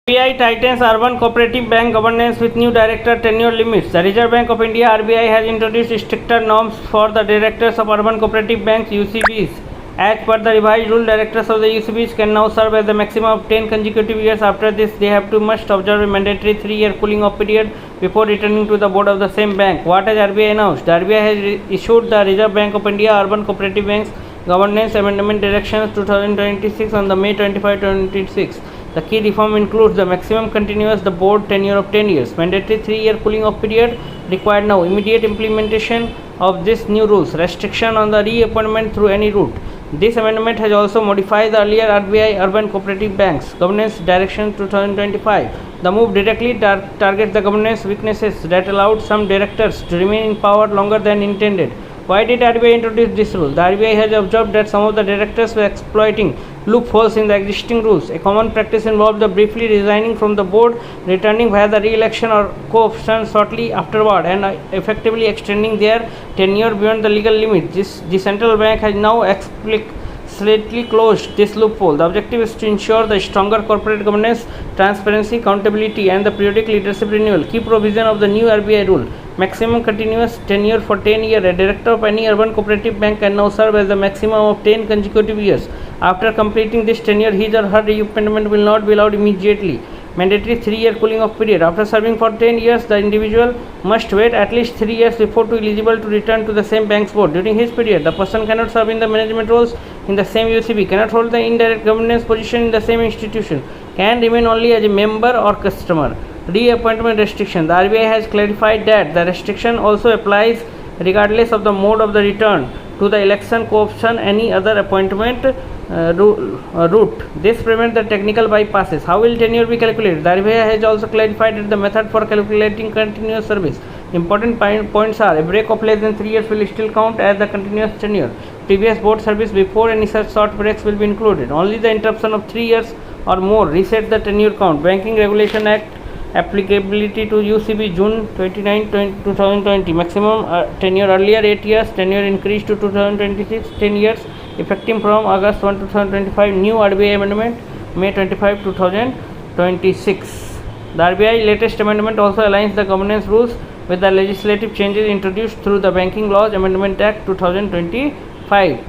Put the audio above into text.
RBI tightens urban cooperative bank governance with new director tenure limits. The Reserve Bank of India (RBI) has introduced stricter norms for the directors of urban cooperative banks (UCBs). As per the revised rule, directors of the UCBs can now serve as the maximum of 10 consecutive years. After this, they have to must observe a mandatory 3-year cooling off period before returning to the board of the same bank. What has RBI announced? The RBI has issued the Reserve Bank of India Urban Cooperative Banks Governance Amendment Directions 2026 on the May 25, 2026. The key reform includes the maximum continuous the board tenure of 10 years, mandatory 3-year cooling off period required now, immediate implementation of this new rules, restriction on the reappointment through any route. This amendment has also modified the earlier RBI Urban Cooperative Banks Governance Direction 2025. The move directly targets the governance weaknesses that allowed some directors to remain in power longer than intended. Why did RBI introduce this rule? The RBI has observed that some of the directors were exploiting loopholes in the existing rules. A common practice involved the briefly resigning from the board, returning via the re-election or co-option shortly afterward, and effectively extending their tenure beyond the legal limit. The central bank has now explicitly closed this loophole. The objective is to ensure the stronger corporate governance, transparency, accountability, and the periodic leadership renewal. Key provision of the new RBI rule: maximum continuous tenure for 10 years. A director of any urban cooperative bank can now serve as the maximum of 10 consecutive years. After completing this tenure, his or her reappointment will not be allowed immediately. Mandatory 3-year cooling off period. After serving for 10 years, the individual must wait at least 3 years before to eligible to return to the same bank's board. During his period, the person cannot serve in the management roles in the same UCB, cannot hold the indirect governance position in the same institution, can remain only as a member or customer. Reappointment restriction. The RBI has clarified that the restriction also applies regardless of the mode of the return to the election, co-option, any other appointment route. This prevents the technical bypasses. How will tenure be calculated? The RBI has also clarified that the method for calculating continuous service. Important points are: a break of less than 3 years will still count as the continuous tenure. Previous board service before any such short breaks will be included. Only the interruption of 3 years or more resets the tenure count. Banking Regulation Act applicability to UCB June 29, 2020. Maximum tenure earlier 8 years, tenure increased to 2026 10 years, effective from August 1, 2025. New RBI amendment May 25, 2026. The RBI latest amendment also aligns the governance rules with the legislative changes introduced through the Banking Laws Amendment Act 2025.